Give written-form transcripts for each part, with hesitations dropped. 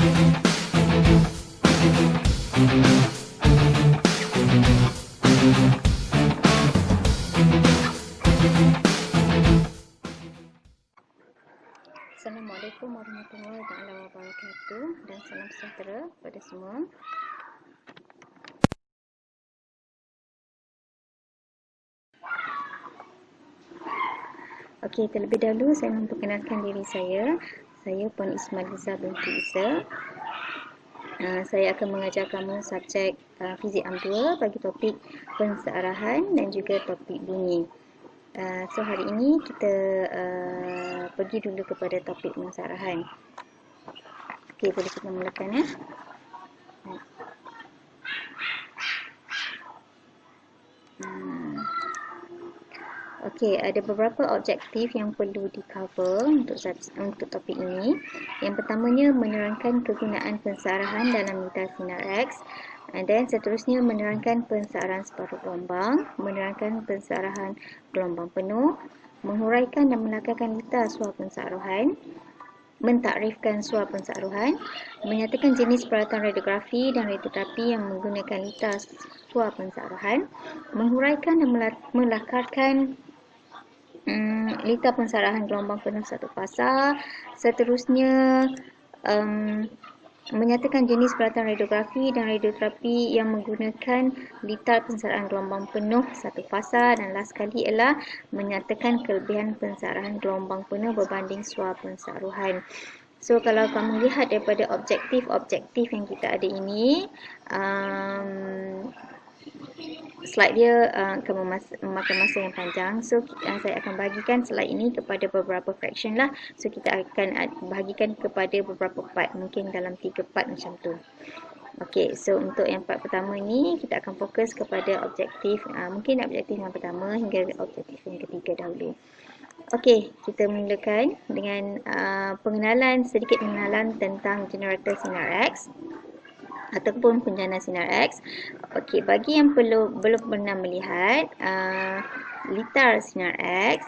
Assalamualaikum warahmatullahi wabarakatuh dan salam sejahtera kepada semua. Okey, terlebih dahulu saya memperkenalkan diri saya. Saya Puan Ismailiza binti Isa. Saya akan mengajar kamu subjek Fizik AM2 bagi topik pensearahan dan juga topik bunyi. So hari ini kita pergi dulu kepada topik pensearahan. Okey, boleh kita mulakan ya. Okey, ada beberapa objektif yang perlu di-cover untuk topik ini. Yang pertamanya menerangkan kegunaan pensearahan dalam litar sinar X, dan seterusnya menerangkan pensearahan separuh gelombang, menerangkan pensearahan gelombang penuh, menghuraikan dan menakarkan litar suar pensearuhan, mentakrifkan suar pensearuhan, menyatakan jenis peralatan radiografi dan radioterapi yang menggunakan litar suar pensearuhan, menghuraikan dan melakarkan litar pensearahan gelombang penuh satu fasa, seterusnya menyatakan jenis peralatan radiografi dan radioterapi yang menggunakan litar pensearahan gelombang penuh satu fasa, dan last sekali ialah menyatakan kelebihan pensearahan gelombang penuh berbanding suar pensearuhan. So kalau kamu lihat daripada objektif-objektif yang kita ada ini, slide dia akan memakan masa yang panjang. So saya akan bagikan slide ini kepada beberapa fraction lah. So kita akan bahagikan kepada beberapa part, mungkin dalam 3 part macam tu. Okey, so untuk yang part pertama ni kita akan fokus kepada objektif, mungkin objektif yang pertama hingga objektif yang ketiga dahulu. Okey, kita mulakan dengan sedikit pengenalan tentang generator sinar X ataupun penjana sinar X. Okey, bagi yang belum pernah melihat litar sinar X,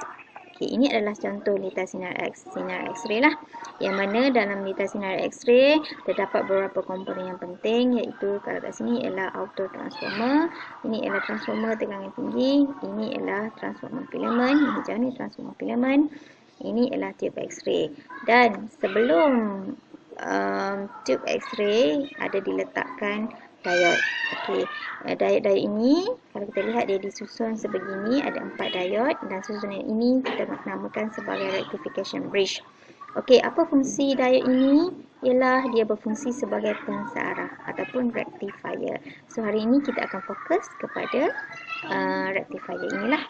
okey, ini adalah contoh litar sinar X-ray lah. Yang mana dalam litar sinar X-ray terdapat beberapa komponen yang penting, iaitu kalau kat sini ialah autotransformer, ini ialah transformer tegangan tinggi, ini ialah transformer filament, yang hijau ni transformer filament, ini ialah tube X-ray. Dan sebelum tube X-ray ada diletakkan diode. Okey, diode ini kalau kita lihat dia disusun sebegini, ada 4 diode, dan susunan ini kita namakan sebagai rectification bridge. Okey, apa fungsi diode ini? Ialah dia berfungsi sebagai pensearah ataupun rectifier. So hari ini kita akan fokus kepada rectifier inilah.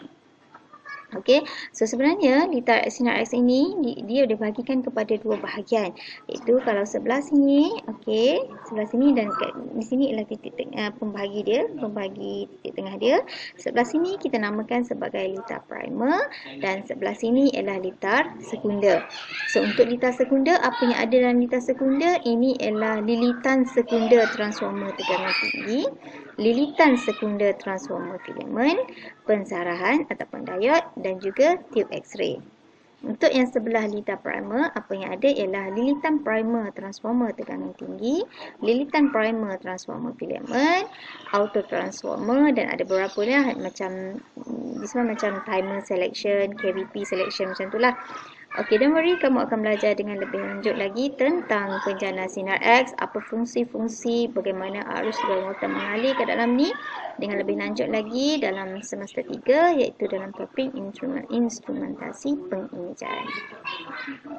Okey, so sebenarnya litar sinar X ini dia dibahagikan kepada dua bahagian, iaitu kalau sebelah sini, okey, sebelah sini dan di sini ialah titik pembagi titik tengah dia. Sebelah sini kita namakan sebagai litar primer dan sebelah sini ialah litar sekunder. So untuk litar sekunder, apa yang ada dalam litar sekunder ini ialah lilitan sekunder transformer tegangan tinggi, lilitan sekunder transformer filament, pensearahan ataupun diode, dan juga tube X-ray. Untuk yang sebelah litar primer, apa yang ada ialah lilitan primer transformer tegangan tinggi, lilitan primer transformer filament, autotransformer, dan ada beberapa lah macam timer selection, KVP selection, macam itulah. Okey, don't worry, kamu akan belajar dengan lebih lanjut lagi tentang penjana sinar X, apa fungsi-fungsi, bagaimana arus bermuatan mengalir ke dalam ni dengan lebih lanjut lagi dalam semester 3, iaitu dalam topik instrumentasi pengimejan.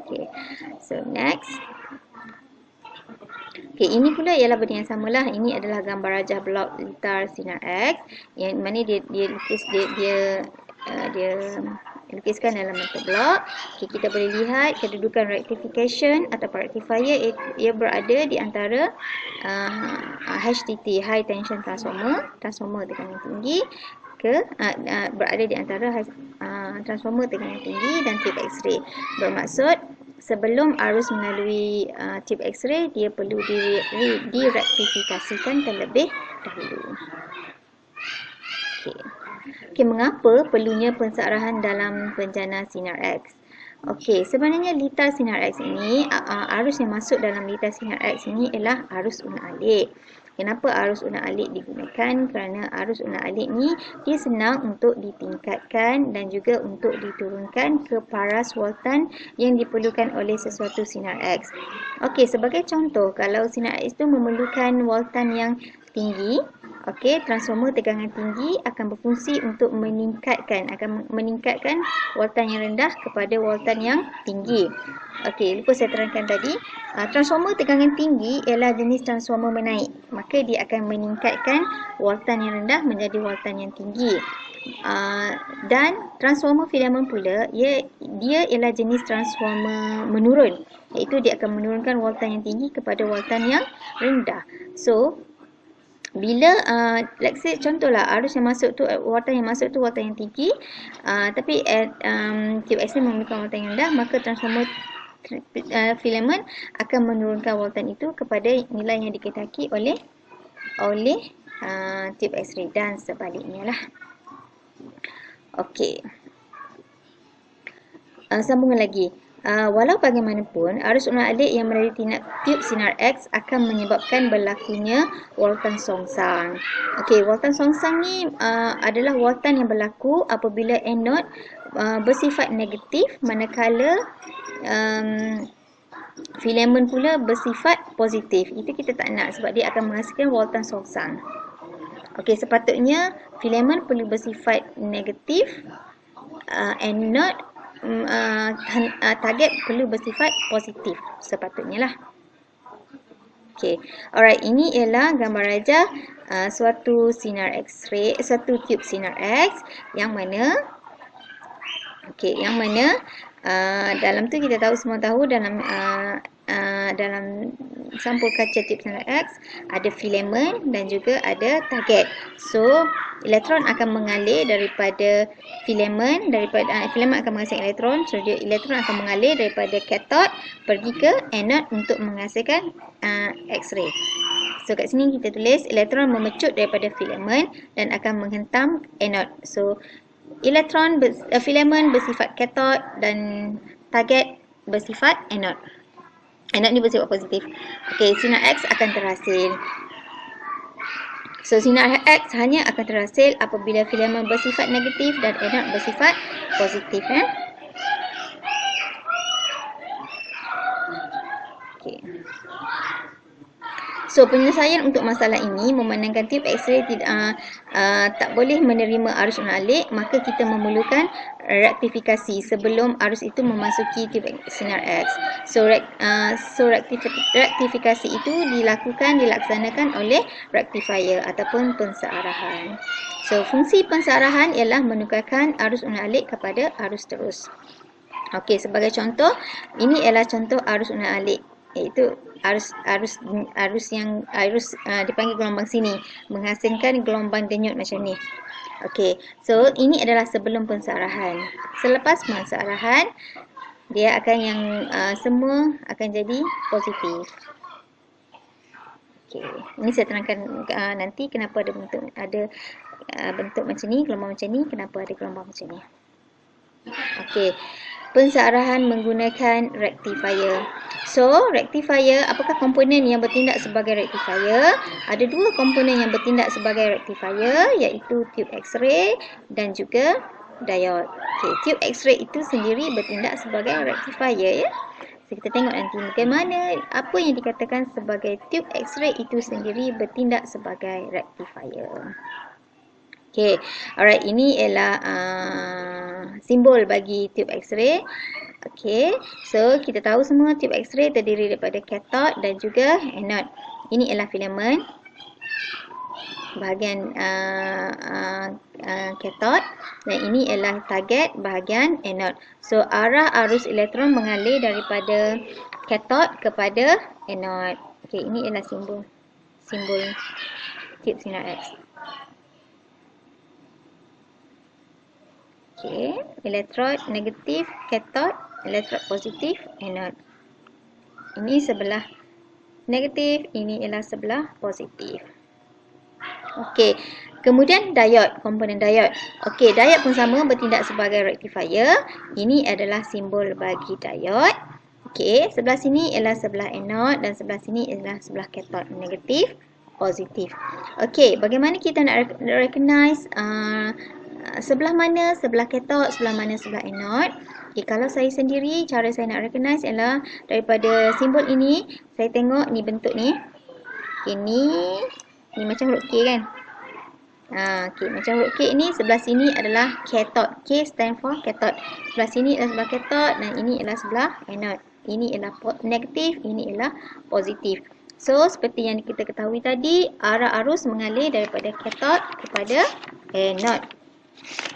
Okey, so next. Okey, ini pula ialah benda yang samalah. Ini adalah gambar rajah blok litar sinar X yang mana dia lukiskan dalam bentuk blok. Okay, kita boleh lihat kedudukan rectification atau rectifier, ia berada di antara HTT, high tension transformer tegangan tinggi, berada di antara transformer tegangan tinggi dan tube X-ray. Bermaksud sebelum arus melalui tube X-ray, dia perlu direktifikasikan terlebih dahulu. Okey, mengapa perlunya pensearahan dalam penjana sinar X? Okey, sebenarnya litar sinar X ini, arus yang masuk dalam litar sinar X ini ialah arus unak-alik. Kenapa arus unak-alik digunakan? Kerana arus unak-alik ni dia senang untuk ditingkatkan dan juga untuk diturunkan ke paras voltan yang diperlukan oleh sesuatu sinar X. Okey, sebagai contoh, kalau sinar X itu memerlukan voltan yang tinggi, okey, transformer tegangan tinggi akan berfungsi untuk meningkatkan voltan yang rendah kepada voltan yang tinggi. Okey, lupa saya terangkan tadi, transformer tegangan tinggi ialah jenis transformer menaik, maka dia akan meningkatkan voltan yang rendah menjadi voltan yang tinggi. Dan transformer filament pula, dia ialah jenis transformer menurun, iaitu dia akan menurunkan voltan yang tinggi kepada voltan yang rendah. So, bila let's say contohlah arus yang masuk tu, voltan yang masuk tu voltan yang tinggi, tapi tube X memerlukan voltan yang rendah, maka transformer filament akan menurunkan voltan itu kepada nilai yang dikehendaki oleh tube X-ray dan sebaliknya lah. Okey. Sambungan lagi. Walau bagaimanapun, arus unak-alik yang melalui tube sinar X akan menyebabkan berlakunya voltan songsang. Okey, voltan songsang ni adalah voltan yang berlaku apabila anode bersifat negatif, manakala filament pula bersifat positif. Itu kita tak nak sebab dia akan menghasilkan voltan songsang. Okey, sepatutnya filament perlu bersifat negatif, anode target perlu bersifat positif sepatutnya lah. Okey, alright, ini ialah gambar rajah suatu sinar X-ray, suatu tube sinar X yang mana dalam tu kita semua tahu dalam sampul kaca tube sinar X ada filament dan juga ada target. So, elektron akan mengalir daripada filament, filament akan menghasilkan elektron. So, elektron akan mengalir daripada kathod pergi ke anode untuk menghasilkan X-ray. So, kat sini kita tulis elektron memecut daripada filament dan akan menghentam anode. So, filament bersifat kathod dan target bersifat anode. Anode ni bersifat positif. Okey, sinar X akan terhasil. So, sinar X hanya akan terhasil apabila filament bersifat negatif dan anode bersifat positif. Okey. So, penyelesaian untuk masalah ini memandangkan tube X-ray tak boleh menerima arus unak-alik, maka kita memerlukan rektifikasi sebelum arus itu memasuki tube sinar X. So, rektifikasi itu dilaksanakan oleh rectifier ataupun pensearahan. So, fungsi pensearahan ialah menukarkan arus unak-alik kepada arus terus. Okey, sebagai contoh, ini ialah contoh arus unak-alik, iaitu arus dipanggil gelombang sini, menghasilkan gelombang denyut macam ni. Okey, so ini adalah sebelum pensearahan. Selepas pensearahan, dia akan semua akan jadi positif. Okey, ini saya terangkan nanti kenapa ada bentuk macam ni, gelombang macam ni, kenapa ada gelombang macam ni. Okey. Pensearahan menggunakan rectifier. So, rectifier, apakah komponen yang bertindak sebagai rectifier? Ada dua komponen yang bertindak sebagai rectifier, iaitu tube X-ray dan juga diode. Okay, tube X-ray itu sendiri bertindak sebagai rectifier, ya. So, kita tengok nanti bagaimana apa yang dikatakan sebagai tube X-ray itu sendiri bertindak sebagai rectifier. Okay, alright, ini ialah simbol bagi tube X-ray. Okay, so kita tahu semua tube X-ray terdiri daripada kathod dan juga anode. Ini ialah filament, bahagian kathod, dan ini ialah target, bahagian anode. So, arah arus elektron mengalir daripada kathod kepada anode. Okay, ini ialah simbol tube sinar X. Okey, elektrod negatif kathod, elektrod positif anode. Ini sebelah negatif, ini ialah sebelah positif. Okey. Kemudian diode, komponen diode. Okey, diode pun sama bertindak sebagai rectifier. Ini adalah simbol bagi diode. Okey, sebelah sini ialah sebelah anode dan sebelah sini ialah sebelah cathode, negatif, positif. Okey, bagaimana kita nak recognize sebelah mana sebelah cathode, sebelah mana sebelah anode? Okay, kalau saya sendiri, cara saya nak recognize ialah daripada simbol ini, saya tengok ni bentuk ni. Ini macam huruf K kan? Okay, macam huruf K ni sebelah sini adalah cathode. K stand for cathode. Sebelah sini adalah sebelah cathode dan ini adalah sebelah anode. Ini ialah negatif, ini ialah positif. So, seperti yang kita ketahui tadi, arah arus mengalir daripada cathode kepada anode.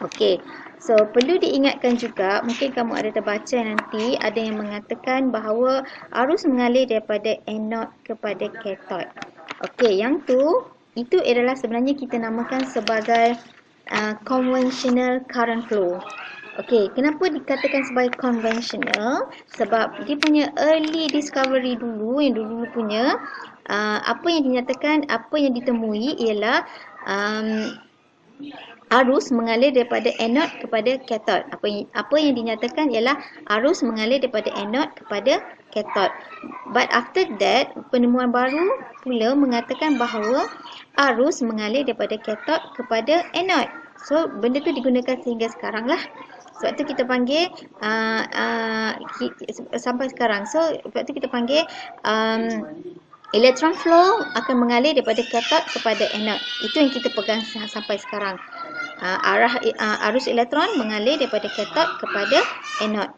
Okey. So, perlu diingatkan juga, mungkin kamu ada terbaca nanti, ada yang mengatakan bahawa arus mengalir daripada anode kepada cathode. Okey, yang tu, itu adalah sebenarnya kita namakan sebagai conventional current flow. Okey, kenapa dikatakan sebagai conventional? Sebab dia punya early discovery dulu, yang dulu punya, apa yang dinyatakan, apa yang ditemui ialah arus mengalir daripada anode kepada cathode. Apa yang dinyatakan ialah arus mengalir daripada anode kepada cathode. But after that, penemuan baru pula mengatakan bahawa arus mengalir daripada cathode kepada anode. So, benda tu digunakan sehingga sekarang lah. Sebab tu kita panggil sampai sekarang. So, sebab tu kita panggil electron flow akan mengalir daripada cathode kepada anode. Itu yang kita pegang sampai sekarang. Arus elektron mengalir daripada cathode kepada anode.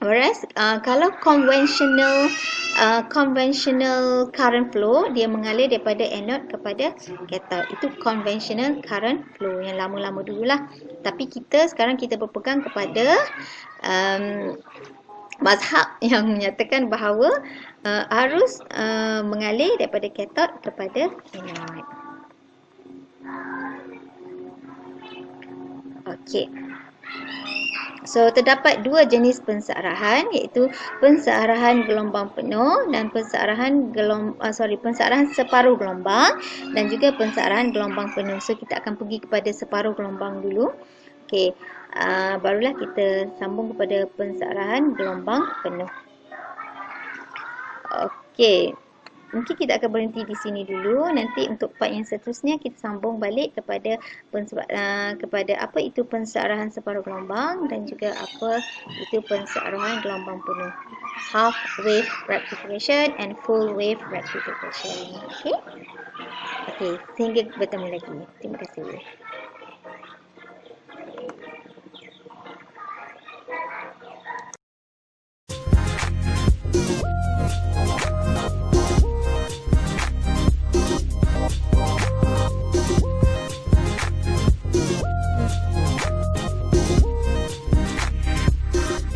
Whereas kalau conventional current flow, dia mengalir daripada anode kepada cathode. Itu conventional current flow yang lama-lama dululah. Tapi sekarang kita berpegang kepada mazhab yang menyatakan bahawa arus mengalir daripada cathode kepada anode. Okey. So, terdapat dua jenis pensearahan, iaitu pensearahan gelombang penuh dan pensearahan separuh gelombang dan juga pensearahan gelombang penuh. So, kita akan pergi kepada separuh gelombang dulu. Okey. Barulah kita sambung kepada pensearahan gelombang penuh. Okey. Mungkin kita akan berhenti di sini dulu. Nanti untuk part yang seterusnya kita sambung balik kepada apa itu pensearahan separuh gelombang dan juga apa itu pensearahan gelombang penuh. Half wave rectification and full wave rectification. Okey. Okey, sehingga bertemu lagi. Terima kasih.